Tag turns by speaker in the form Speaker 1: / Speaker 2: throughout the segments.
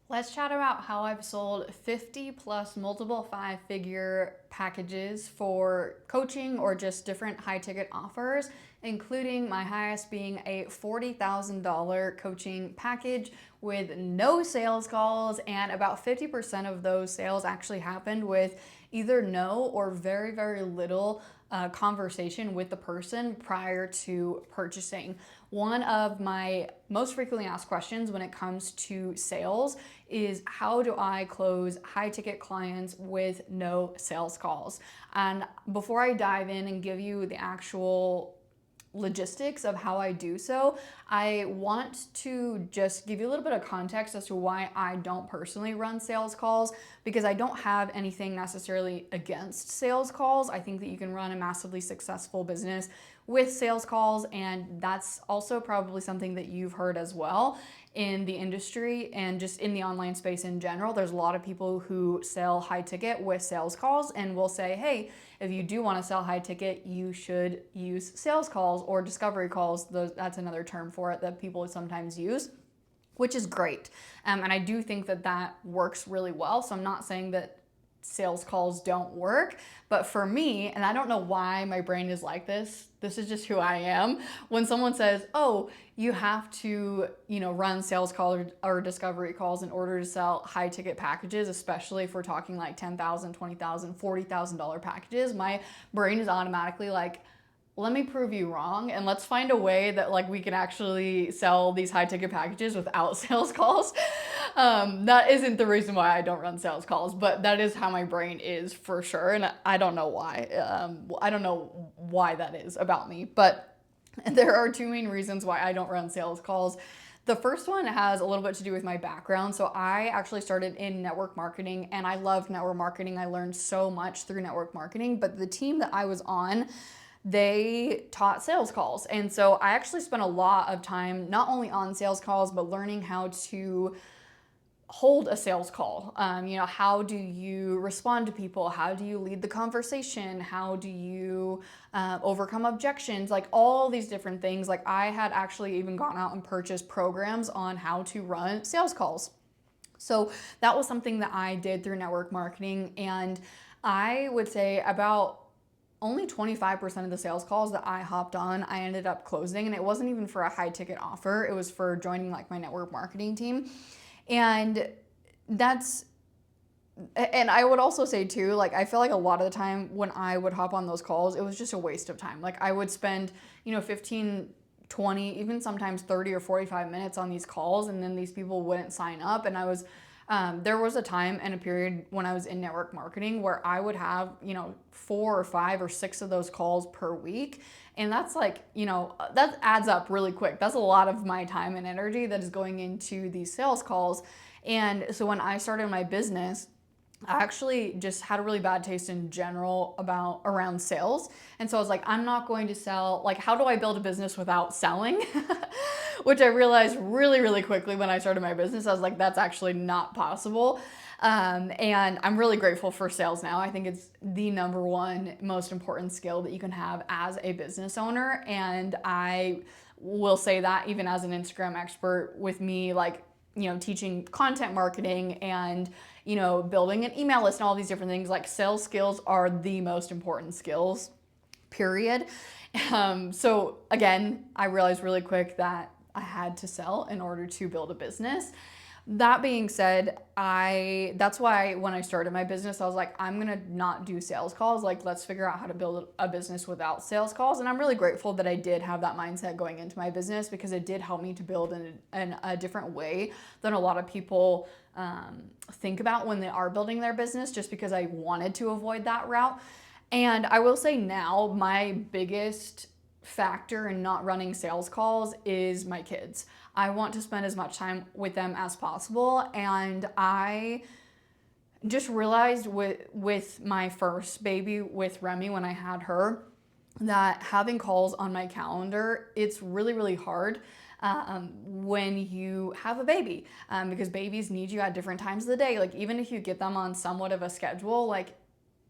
Speaker 1: Let's chat about how I've sold 50 plus multiple five-figure packages for coaching or just different high ticket offers, including my highest being a $40,000 coaching package with no sales calls, and about 50% of those sales actually happened with either no or very, very little conversation with the person prior to purchasing. One of my most frequently asked questions when it comes to sales is how do I close high ticket clients with no sales calls? And before I dive in and give you the actual logistics of how I do so, I want to just give you a little bit of context as to why I don't personally run sales calls, because I don't have anything necessarily against sales calls. I think that you can run a massively successful business with sales calls, and that's also probably something that you've heard as well in the industry and just in the online space in general. There's a lot of people who sell high ticket with sales calls and will say, hey, if you do want to sell high ticket, you should use sales calls or discovery calls. That's another term for it that people sometimes use, which is great. And I do think that that works really well. So I'm not saying that sales calls don't work, but for me, and I don't know why my brain is like this is just who I am. When someone says, oh, you have to, run sales calls or discovery calls in order to sell high ticket packages, especially if we're talking like $10,000, $20,000, $40,000 packages, my brain is automatically like, let me prove you wrong, and let's find a way that like we can actually sell these high ticket packages without sales calls. That isn't the reason why I don't run sales calls, but that is how my brain is for sure, and I don't know why. I don't know why that is about me, but there are two main reasons why I don't run sales calls. The first one has a little bit to do with my background. So I actually started in network marketing, and I loved network marketing. I learned so much through network marketing, but the team that I was on, they taught sales calls. And so I actually spent a lot of time not only on sales calls, but learning how to hold a sales call. How do you respond to people? How do you lead the conversation? How do you overcome objections? Like all these different things. Like I had actually even gone out and purchased programs on how to run sales calls. So that was something that I did through network marketing. And I would say about only 25% of the sales calls that I hopped on, I ended up closing. And it wasn't even for a high ticket offer. It was for joining like my network marketing team. And I would also say too, like I feel like a lot of the time when I would hop on those calls, it was just a waste of time. Like I would spend, 15, 20, even sometimes 30 or 45 minutes on these calls, and then these people wouldn't sign up. And there was a time and a period when I was in network marketing where I would have, 4 or 5 or 6 of those calls per week. And that's like, that adds up really quick. That's a lot of my time and energy that is going into these sales calls. And so when I started my business, I actually just had a really bad taste in general around sales. And so I was like, I'm not going to sell, like, how do I build a business without selling? Which I realized really, really quickly when I started my business. I was like, that's actually not possible. And I'm really grateful for sales now. I think it's the number one most important skill that you can have as a business owner. And I will say that even as an Instagram expert, with me, like, teaching content marketing and, building an email list and all these different things, like sales skills are the most important skills, period. So again, I realized really quick that I had to sell in order to build a business. That being said, that's why when I started my business, I was like, I'm gonna not do sales calls. Like, let's figure out how to build a business without sales calls. And I'm really grateful that I did have that mindset going into my business, because it did help me to build in a different way than a lot of people think about when they are building their business, just because I wanted to avoid that route. And I will say now, my biggest factor in not running sales calls is my kids. I want to spend as much time with them as possible. And I just realized with my first baby, with Remy, when I had her, that having calls on my calendar, it's really, really hard when you have a baby, because babies need you at different times of the day. Like even if you get them on somewhat of a schedule, like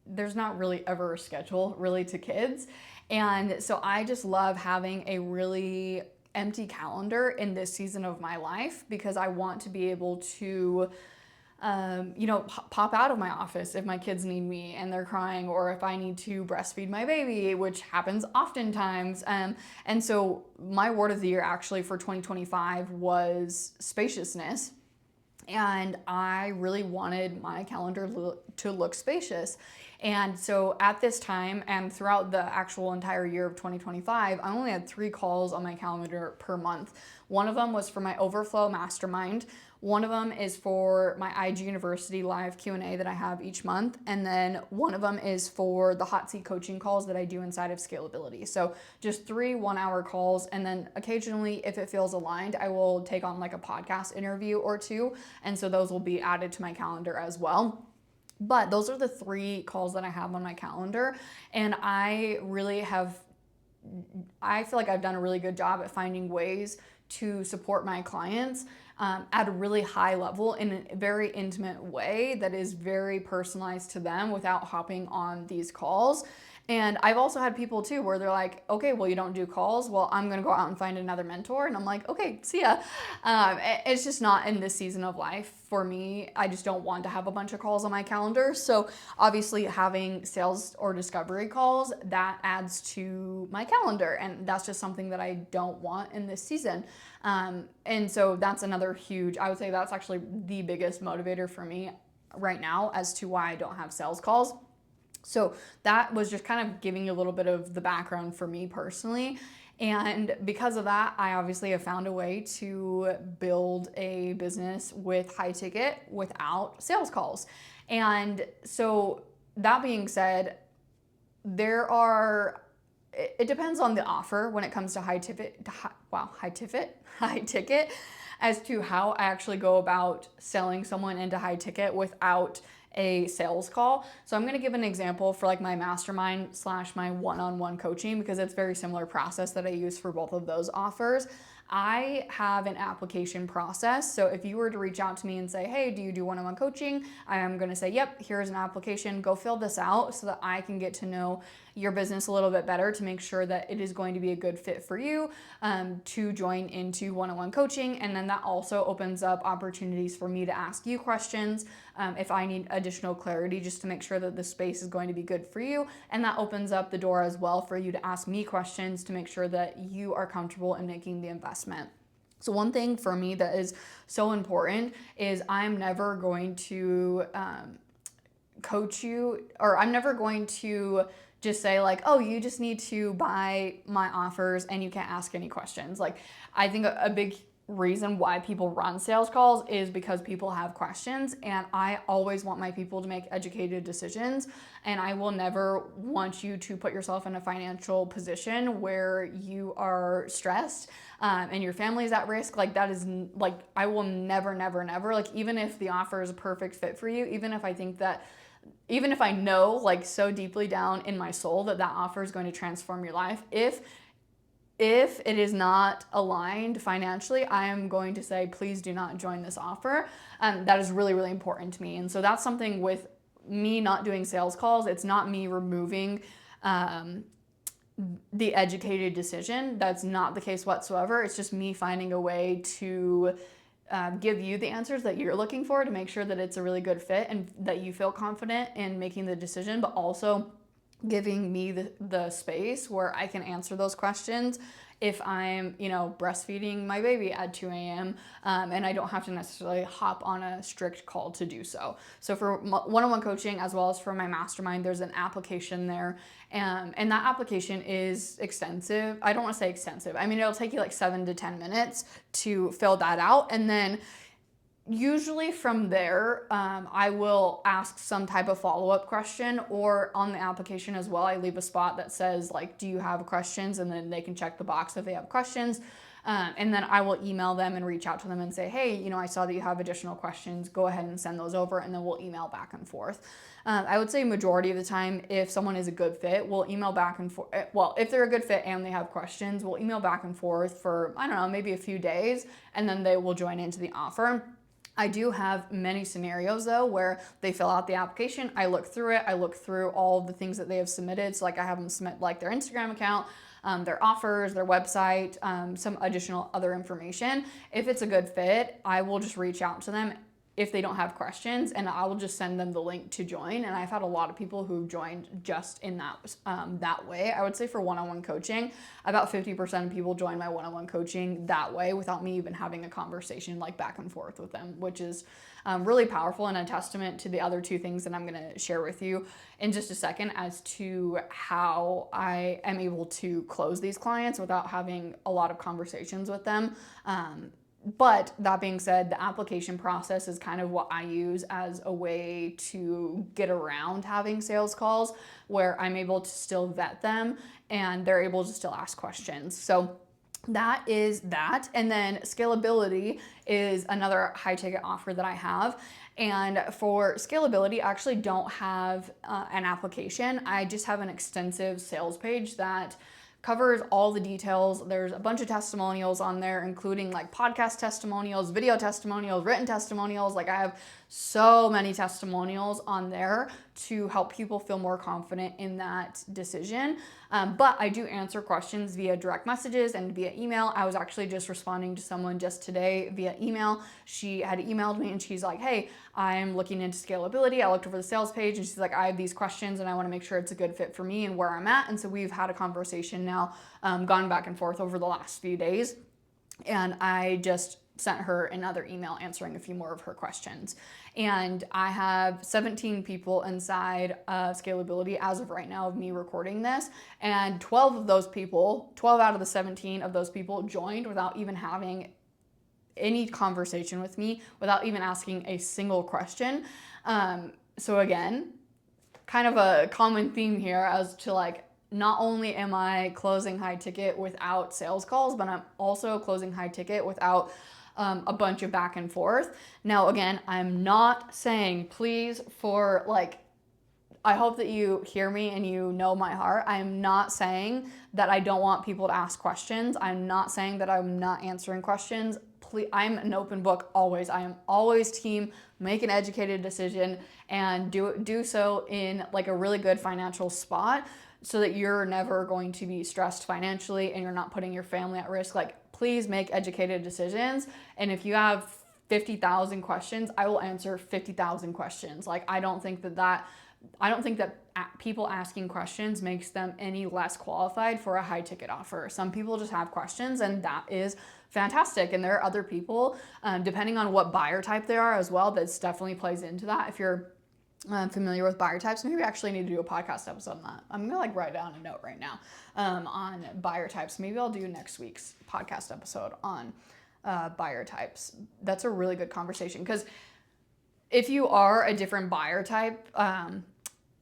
Speaker 1: there's not really ever a schedule really to kids. And so I just love having a really empty calendar in this season of my life because I want to be able to pop out of my office if my kids need me and they're crying, or if I need to breastfeed my baby, which happens oftentimes. And so my word of the year actually for 2025 was spaciousness. And I really wanted my calendar to look spacious. And so at this time and throughout the actual entire year of 2025, I only had 3 calls on my calendar per month. One of them was for my Overflow Mastermind. One of them is for my IG University live Q&A that I have each month. And then one of them is for the hot seat coaching calls that I do inside of Scalability. So just 3 1-hour calls. And then occasionally, if it feels aligned, I will take on like a podcast interview or 2. And so those will be added to my calendar as well. But those are the 3 calls that I have on my calendar. And I feel like I've done a really good job at finding ways to support my clients at a really high level in a very intimate way that is very personalized to them without hopping on these calls. And I've also had people too where they're like, okay, well, you don't do calls. Well, I'm going to go out and find another mentor. And I'm like, okay, see ya. It's just not in this season of life for me. I just don't want to have a bunch of calls on my calendar. So obviously having sales or discovery calls, that adds to my calendar. And that's just something that I don't want in this season. And so that's another huge, I would say that's actually the biggest motivator for me right now as to why I don't have sales calls. So that was just kind of giving you a little bit of the background for me personally. And because of that, I obviously have found a way to build a business with high ticket without sales calls. And so that being said, it depends on the offer when it comes to high ticket as to how I actually go about selling someone into high ticket without a sales call. So I'm going to give an example for like my mastermind / my one-on-one coaching, because it's very similar process that I use for both of those offers. I have an application process. So if you were to reach out to me and say, hey, do you do one-on-one coaching? I am going to say, yep, here's an application. Go fill this out so that I can get to know your business a little bit better to make sure that it is going to be a good fit for you to join into one-on-one coaching. And then that also opens up opportunities for me to ask you questions if I need additional clarity, just to make sure that the space is going to be good for you. And that opens up the door as well for you to ask me questions to make sure that you are comfortable in making the investment. So one thing for me that is so important is I'm never going to coach you, or I'm never going to just say like, oh, you just need to buy my offers and you can't ask any questions. Like, I think a big reason why people run sales calls is because people have questions, and I always want my people to make educated decisions, and I will never want you to put yourself in a financial position where you are stressed and your family is at risk. Like, that is like, I will never, like, even if the offer is a perfect fit for you, even if I know like so deeply down in my soul that offer is going to transform your life, if it is not aligned financially, I am going to say, please do not join this offer. That is really, really important to me. And so that's something with me not doing sales calls. It's not me removing the educated decision. That's not the case whatsoever. It's just me finding a way to give you the answers that you're looking for to make sure that it's a really good fit and that you feel confident in making the decision, but also giving me the space where I can answer those questions if I'm, breastfeeding my baby at 2 a.m. And I don't have to necessarily hop on a strict call to do so. So for one-on-one coaching, as well as for my mastermind, there's an application there. And that application is extensive. I don't want to say extensive. I mean, it'll take you like 7 to 10 minutes to fill that out. And then usually from there, I will ask some type of follow-up question, or on the application as well, I leave a spot that says like, do you have questions? And then they can check the box if they have questions. And then I will email them and reach out to them and say, hey, I saw that you have additional questions. Go ahead and send those over, and then we'll email back and forth. I would say majority of the time, if someone is a good fit, we'll email back and forth. Well, if they're a good fit and they have questions, we'll email back and forth for, I don't know, maybe a few days, and then they will join into the offer. I do have many scenarios though where they fill out the application, I look through it, I look through all the things that they have submitted. So like I have them submit like their Instagram account, their offers, their website, some additional other information. If it's a good fit, I will just reach out to them if they don't have questions, and I will just send them the link to join. And I've had a lot of people who've joined just in that way. I would say for one-on-one coaching, about 50% of people join my one-on-one coaching that way without me even having a conversation like back and forth with them, which is really powerful and a testament to the other two things that I'm gonna share with you in just a second as to how I am able to close these clients without having a lot of conversations with them. But that being said, the application process is kind of what I use as a way to get around having sales calls where I'm able to still vet them and they're able to still ask questions. So that is that. And then scalability is another high ticket offer that I have. And for scalability, I actually don't have an application. I just have an extensive sales page that covers all the details. There's a bunch of testimonials on there, including like podcast testimonials, video testimonials, written testimonials. Like I have so many testimonials on there to help people feel more confident in that decision. But I do answer questions via direct messages and via email. I was actually just responding to someone just today via email. She had emailed me and she's like, hey, I'm looking into scalability. I looked over the sales page and she's like, I have these questions and I want to make sure it's a good fit for me and where I'm at. And so we've had a conversation now, gone back and forth over the last few days. And I just sent her another email answering a few more of her questions. And I have 17 people inside of scalability as of right now of me recording this. And 12 of those people, 12 out of the 17 of those people joined without even having any conversation with me, without even asking a single question. So again, kind of a common theme here as to like, not only am I closing high ticket without sales calls, but I'm also closing high ticket without a bunch of back and forth. Now, again, I'm not saying, please, for like, I hope that you hear me and you know my heart. I am not saying that I don't want people to ask questions. I'm not saying that I'm not answering questions. Please, I'm an open book always. I am always team, make an educated decision and do so in like a really good financial spot so that you're never going to be stressed financially and you're not putting your family at risk. Like, please make educated decisions. And if you have 50,000 questions, I will answer 50,000 questions. Like, I don't think that people asking questions makes them any less qualified for a high ticket offer. Some people just have questions and that is fantastic. And there are other people, depending on what buyer type they are as well, that definitely plays into that. If you're familiar with buyer types, maybe we actually need to do a podcast episode on that. I'm gonna like write down a note right now on buyer types. Maybe I'll do next week's podcast episode on buyer types. That's a really good conversation because if you are a different buyer type,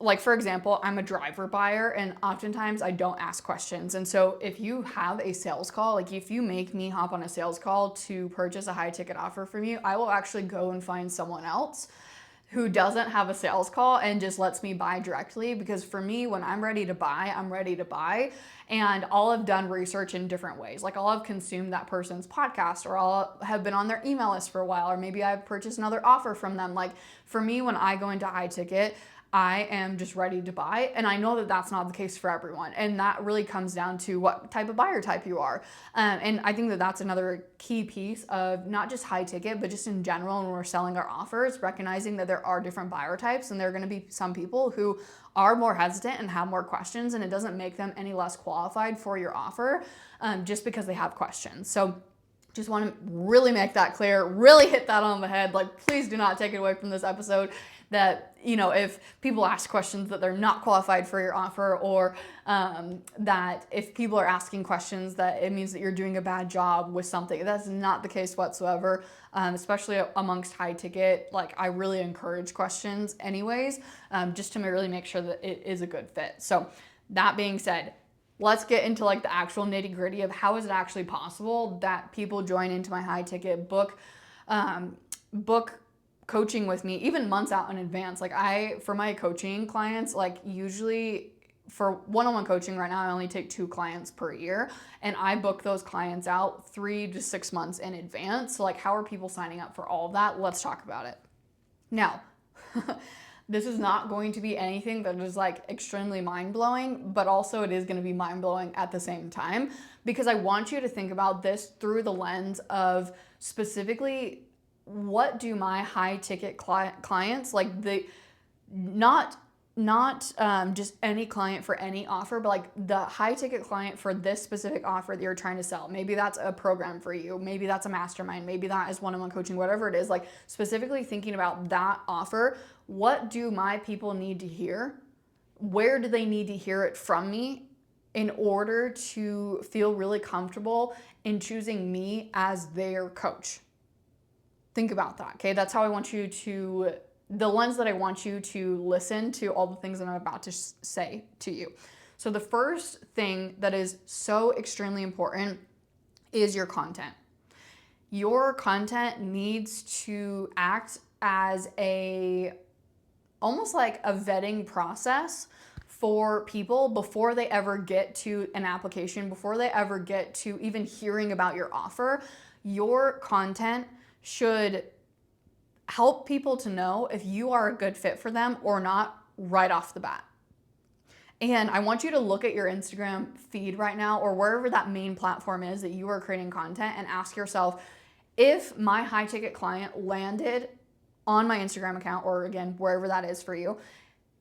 Speaker 1: like for example, I'm a driver buyer and oftentimes I don't ask questions. And so if you have a sales call, like if you make me hop on a sales call to purchase a high ticket offer from you, I will actually go and find someone else who doesn't have a sales call and just lets me buy directly. Because for me, when I'm ready to buy, I'm ready to buy. And I'll have done research in different ways. Like I'll have consumed that person's podcast, or I'll have been on their email list for a while, or maybe I've purchased another offer from them. Like for me, when I go into high ticket, I am just ready to buy. And I know that that's not the case for everyone. And that really comes down to what type of buyer type you are. And I think that that's another key piece of not just high ticket, but just in general when we're selling our offers, recognizing that there are different buyer types and there are going to be some people who are more hesitant and have more questions, and it doesn't make them any less qualified for your offer just because they have questions. So just want to really make that clear, really hit that on the head. Like, please do not take it away from this episode that, you know, if people ask questions that they're not qualified for your offer, or that if people are asking questions that it means that you're doing a bad job with something. That's not the case whatsoever, especially amongst high ticket. Like, I really encourage questions anyways, just to really make sure that it is a good fit. So that being said, let's get into like the actual nitty gritty of how is it actually possible that people join into my high ticket book coaching with me even months out in advance. Like for my coaching clients, like usually for one-on-one coaching right now, I only take 2 clients per year, and I book those clients out 3 to 6 months in advance. So like, how are people signing up for all of that? Let's talk about it. Now, This is not going to be anything that is like extremely mind-blowing, but also it is going to be mind-blowing at the same time, because I want you to think about this through the lens of specifically, what do my high ticket clients, like the not just any client for any offer, but like the high ticket client for this specific offer that you're trying to sell. Maybe that's a program for you. Maybe that's a mastermind. Maybe that is one-on-one coaching, whatever it is, like specifically thinking about that offer. What do my people need to hear? Where do they need to hear it from me in order to feel really comfortable in choosing me as their coach? Think about that, okay? That's how I want you to, the lens that I want you to listen to all the things that I'm about to say to you. So the first thing that is so extremely important is your content. Your content needs to act as almost like a vetting process for people before they ever get to an application, before they ever get to even hearing about your offer. Your content should help people to know if you are a good fit for them or not right off the bat. And I want you to look at your Instagram feed right now, or wherever that main platform is that you are creating content, and ask yourself, if my high ticket client landed on my Instagram account, or again, wherever that is for you,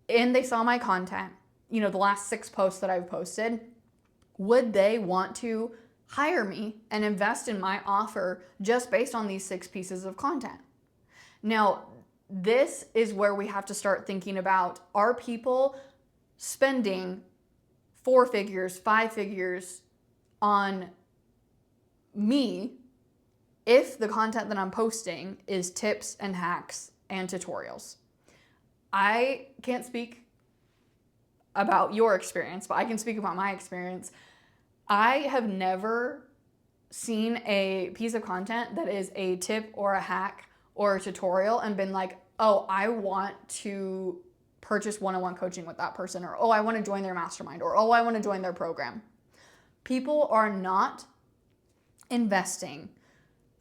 Speaker 1: and they saw my content, the last 6 posts that I've posted, would they want to hire me and invest in my offer just based on these 6 pieces of content? Now, this is where we have to start thinking about, are people spending 4 figures, 5 figures on me if the content that I'm posting is tips and hacks and tutorials? I can't speak about your experience, but I can speak about my experience. I have never seen a piece of content that is a tip or a hack or a tutorial and been like, oh, I want to purchase one-on-one coaching with that person, or oh, I want to join their mastermind, or oh, I want to join their program. People are not investing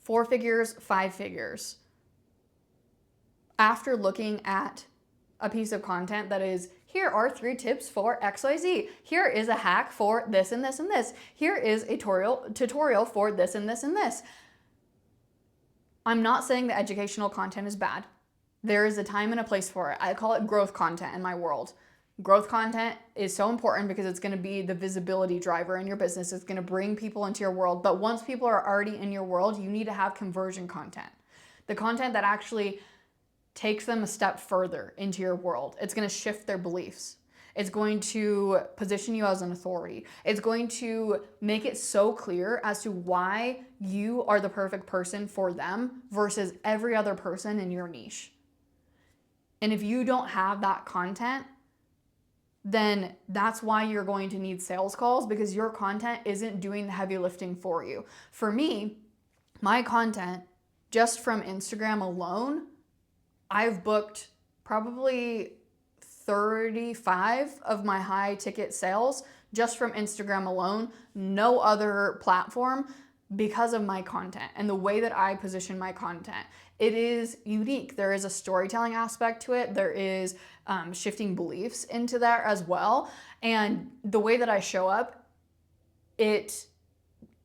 Speaker 1: 4 figures, 5 figures after looking at a piece of content that is, here are 3 tips for XYZ. Here is a hack for this and this and this. Here is a tutorial for this and this and this. I'm not saying that educational content is bad. There is a time and a place for it. I call it growth content in my world. Growth content is so important because it's going to be the visibility driver in your business. It's going to bring people into your world. But once people are already in your world, you need to have conversion content. The content that actually takes them a step further into your world. It's going to shift their beliefs. It's going to position you as an authority. It's going to make it so clear as to why you are the perfect person for them versus every other person in your niche. And if you don't have that content, then that's why you're going to need sales calls, because your content isn't doing the heavy lifting for you. For me, my content, just from Instagram alone, I've booked probably 35 of my high ticket sales just from Instagram alone, no other platform, because of my content and the way that I position my content. It is unique. There is a storytelling aspect to it. There is shifting beliefs into there as well. And the way that I show up, it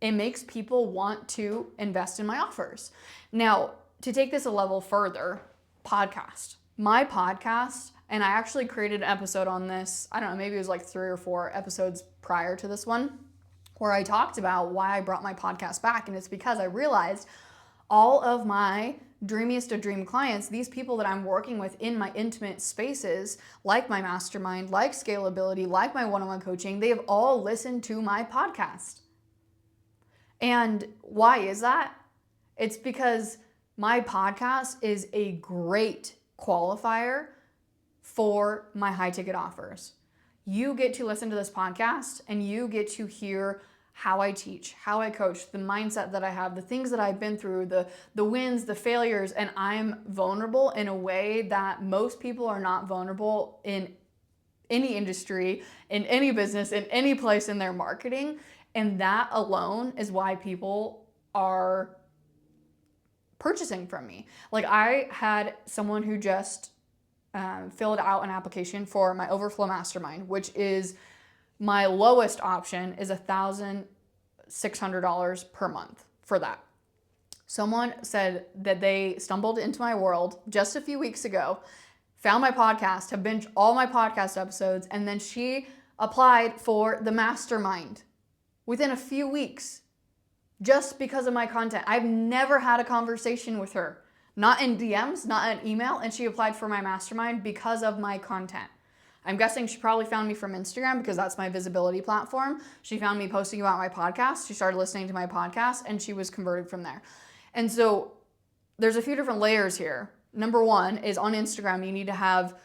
Speaker 1: makes people want to invest in my offers. Now, to take this a level further, podcast. My podcast, and I actually created an episode on this, I don't know, maybe it was like 3 or 4 episodes prior to this one, where I talked about why I brought my podcast back. And it's because I realized all of my dreamiest of dream clients, these people that I'm working with in my intimate spaces, like my mastermind, like scalability, like my one-on-one coaching, they have all listened to my podcast. And why is that? It's because my podcast is a great qualifier for my high ticket offers. You get to listen to this podcast and you get to hear how I teach, how I coach, the mindset that I have, the things that I've been through, the wins, the failures, and I'm vulnerable in a way that most people are not vulnerable in any industry, in any business, in any place in their marketing. And that alone is why people are purchasing from me. Like, I had someone who just filled out an application for my Overflow Mastermind, which is my lowest option is $1,600 per month for that. Someone said that they stumbled into my world just a few weeks ago, found my podcast, have binged all my podcast episodes, and then she applied for the mastermind within a few weeks just because of my content. I've never had a conversation with her, not in DMs, not in email, and she applied for my mastermind because of my content. I'm guessing she probably found me from Instagram because that's my visibility platform. She found me posting about my podcast. She started listening to my podcast and she was converted from there. And so there's a few different layers here. Number one is on Instagram, you need to have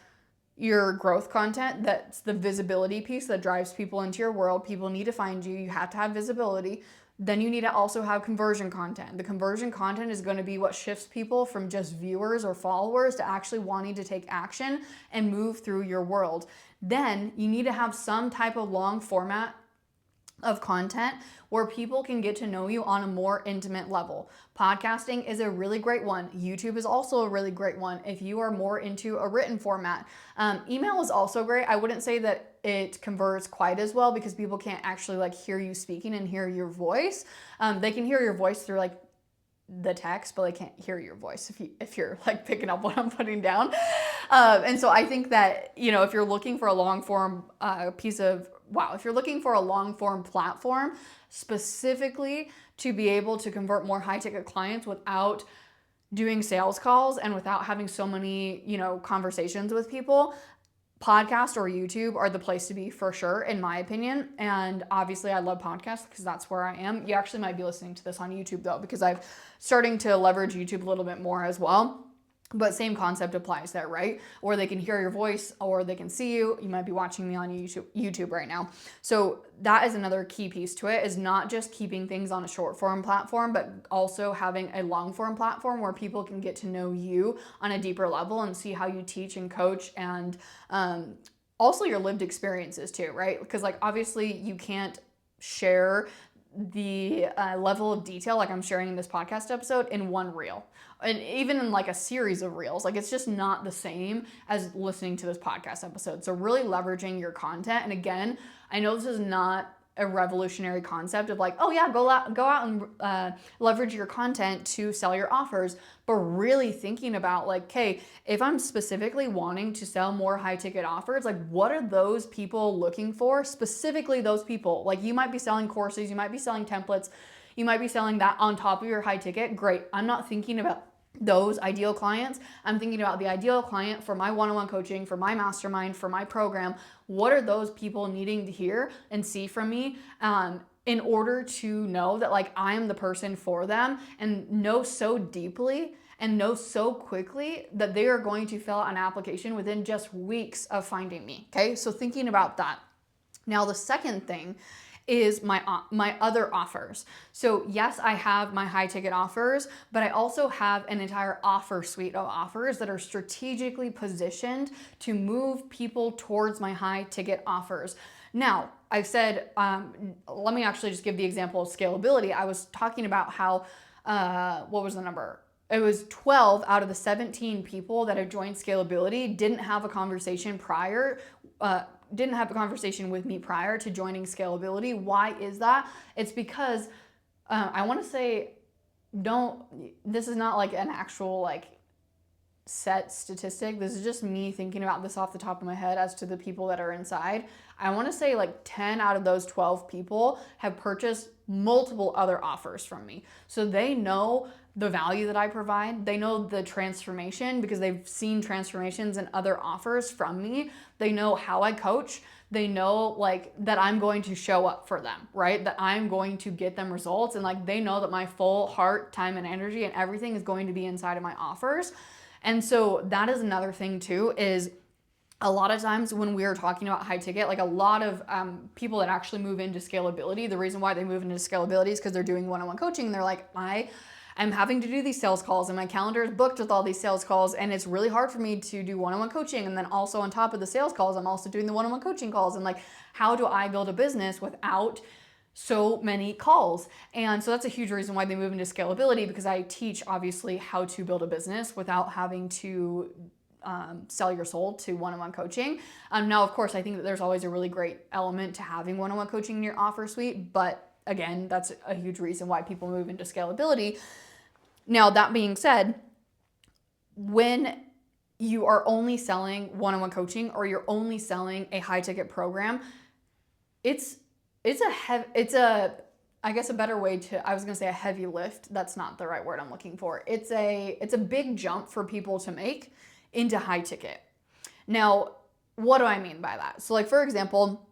Speaker 1: your growth content. That's the visibility piece that drives people into your world. People need to find you. You have to have visibility. Then you need to also have conversion content. The conversion content is going to be what shifts people from just viewers or followers to actually wanting to take action and move through your world. Then you need to have some type of long format of content where people can get to know you on a more intimate level. Podcasting is a really great one. YouTube is also a really great one if you are more into a written format. Email is also great. I wouldn't say that it converts quite as well because people can't actually like hear you speaking and hear your voice. They can hear your voice through like the text, but they can't hear your voice if you're like picking up what I'm putting down. And so I think that, you know, if you're looking for a long form if you're looking for a long form platform specifically to be able to convert more high ticket clients without doing sales calls and without having so many, you know, conversations with people, podcast or YouTube are the place to be for sure, in my opinion. And obviously I love podcasts because that's where I am. You actually might be listening to this on YouTube though, because I'm starting to leverage YouTube a little bit more as well. But same concept applies there, right? Or they can hear your voice or they can see you. You might be watching me on YouTube right now. So that is another key piece to it, is not just keeping things on a short form platform, but also having a long form platform where people can get to know you on a deeper level and see how you teach and coach, and also your lived experiences too, right? Because like obviously you can't share the level of detail like I'm sharing in this podcast episode in one reel, and even in like a series of reels. Like it's just not the same as listening to this podcast episode. So really leveraging your content. And again, I know this is not a revolutionary concept of like, oh yeah, go out and leverage your content to sell your offers, but really thinking about like, okay, if I'm specifically wanting to sell more high ticket offers, like what are those people looking for? Specifically those people. Like you might be selling courses, you might be selling templates, you might be selling that on top of your high ticket. Great. I'm not thinking about those ideal clients. I'm thinking about the ideal client for my one-on-one coaching, for my mastermind, for my program. What are those people needing to hear and see from me in order to know that like I am the person for them, and know so deeply and know so quickly that they are going to fill out an application within just weeks of finding me. Okay, so thinking about that. Now the second thing is my other offers. So yes, I have my high ticket offers, but I also have an entire offer suite of offers that are strategically positioned to move people towards my high ticket offers. Now, I've said, let me actually just give the example of scalability. I was talking about how, what was the number? It was 12 out of the 17 people that have joined Scalability didn't have a conversation with me prior to joining Scalability. Why is that? It's because I want to say, this is not like an actual like set statistic. This is just me thinking about this off the top of my head as to the people that are inside. I want to say like 10 out of those 12 people have purchased multiple other offers from me. So they know the value that I provide. They know the transformation because they've seen transformations in other offers from me. They know how I coach. They know like that I'm going to show up for them, right? That I'm going to get them results. And like they know that my full heart, time, and energy and everything is going to be inside of my offers. And so that is another thing too, is a lot of times when we're talking about high ticket, like a lot of people that actually move into Scalability, the reason why they move into Scalability is because they're doing one-on-one coaching. And they're like, I'm having to do these sales calls and my calendar is booked with all these sales calls, and it's really hard for me to do one-on-one coaching. And then also on top of the sales calls, I'm also doing the one-on-one coaching calls. And like, how do I build a business without so many calls? And so that's a huge reason why they move into Scalability, because I teach obviously how to build a business without having to sell your soul to one-on-one coaching. Now, of course, I think that there's always a really great element to having one-on-one coaching in your offer suite, but again, that's a huge reason why people move into scalability. Now, that being said, when you are only selling one-on-one coaching or you're only selling a high-ticket program, it's a I guess a better way to, I was gonna say a heavy lift. That's not the right word I'm looking for. It's a big jump for people to make into high ticket. Now, what do I mean by that? So like, for example,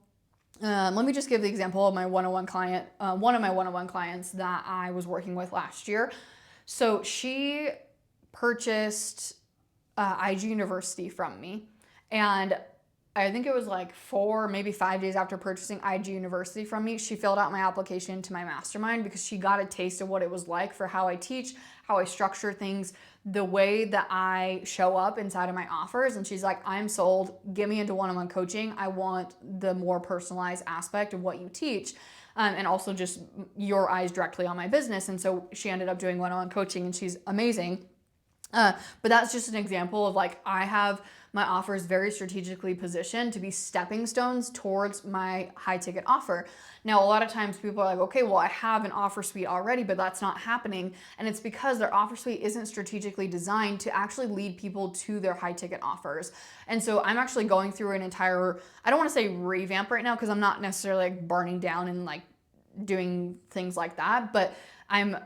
Speaker 1: let me just give the example of my one-on-one client, one of my one-on-one clients that I was working with last year. So she purchased IG University from me, and I think it was like 4, maybe 5 days after purchasing IG University from me, she filled out my application to my mastermind because she got a taste of what it was like for how I teach, how I structure things, the way that I show up inside of my offers. And she's like, I'm sold. Get me into one-on-one coaching. I want the more personalized aspect of what you teach. And also just your eyes directly on my business. And so she ended up doing one-on-one coaching, and she's amazing. But that's just an example of like, I have my offers very strategically positioned to be stepping stones towards my high ticket offer. Now, a lot of times people are like, okay, well, I have an offer suite already, but that's not happening. And it's because their offer suite isn't strategically designed to actually lead people to their high ticket offers. And so I'm actually going through an entire, I don't want to say revamp right now, because I'm not necessarily like burning down and like doing things like that, but I'm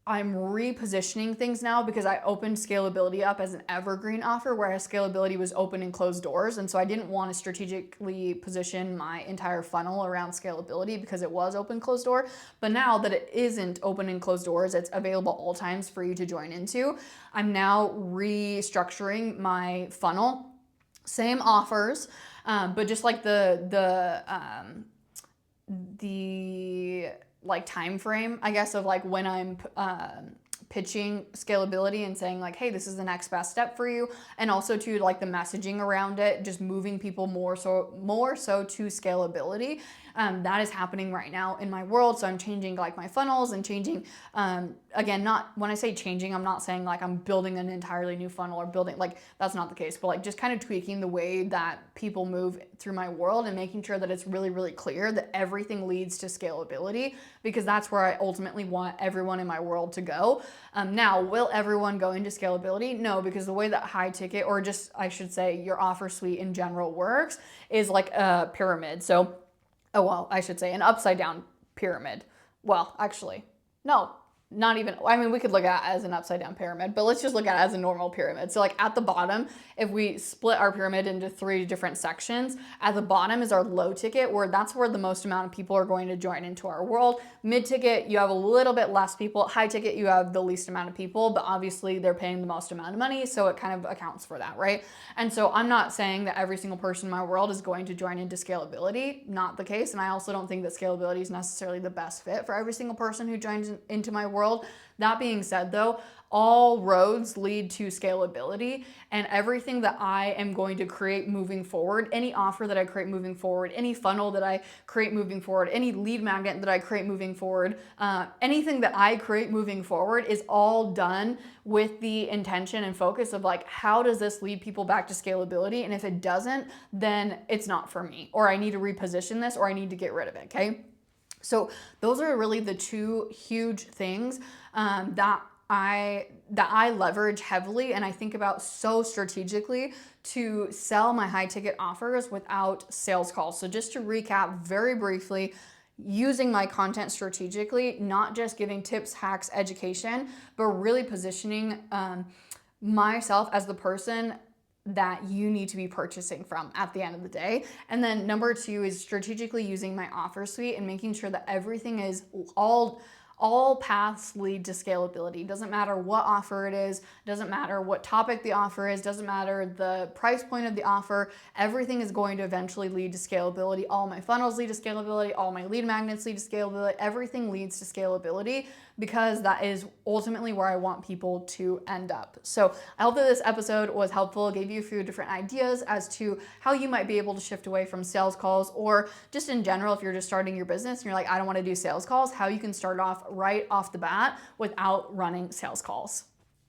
Speaker 1: repositioning things now because I opened scalability up as an evergreen offer, whereas scalability was open and closed doors. And so I didn't want to strategically position my entire funnel around scalability because it was open, closed door. But now that it isn't open and closed doors, it's available all times for you to join into. I'm now restructuring my funnel, same offers, but just like the like time frame, I guess, of like when I'm pitching scalability and saying like, hey, this is the next best step for you, and also to like the messaging around it, just moving people more so to scalability. That is happening right now in my world. So I'm changing like my funnels and changing, again, not when I say changing, I'm not saying like I'm building an entirely new funnel or building, like that's not the case, but like just kind of tweaking the way that people move through my world and making sure that it's really, really clear that everything leads to scalability, because that's where I ultimately want everyone in my world to go. Now, will everyone go into scalability? No, because the way that high ticket, or just I should say your offer suite in general works, is like a pyramid. So I should say an upside down pyramid. Well, actually, no, not even, I mean, we could look at it as an upside down pyramid, but let's just look at it as a normal pyramid. So like at the bottom, if we split our pyramid into 3 different sections, at the bottom is our low ticket, where that's where the most amount of people are going to join into our world. Mid ticket, you have a little bit less people. High ticket, you have the least amount of people, but obviously they're paying the most amount of money, so it kind of accounts for that, right? And so I'm not saying that every single person in my world is going to join into scalability, not the case. And I also don't think that scalability is necessarily the best fit for every single person who joins into my world. That being said though, all roads lead to scalability, and everything that I am going to create moving forward, any offer that I create moving forward, any funnel that I create moving forward, any lead magnet that I create moving forward, anything that I create moving forward is all done with the intention and focus of like, how does this lead people back to scalability? And if it doesn't, then it's not for me, or I need to reposition this, or I need to get rid of it, okay? So those are really the 2 huge things that I leverage heavily and I think about so strategically to sell my high ticket offers without sales calls. So just to recap very briefly, using my content strategically, not just giving tips, hacks, education, but really positioning myself as the person that you need to be purchasing from at the end of the day. And then number 2 is strategically using my offer suite and making sure that everything is all paths lead to scalability. Doesn't matter what offer it is, doesn't matter what topic the offer is, doesn't matter the price point of the offer, everything is going to eventually lead to scalability. All my funnels lead to scalability, all my lead magnets lead to scalability, everything leads to scalability, because that is ultimately where I want people to end up. So I hope that this episode was helpful, gave you a few different ideas as to how you might be able to shift away from sales calls, or just in general, if you're just starting your business and you're like, I don't want to do sales calls, how you can start off right off the bat without running sales calls.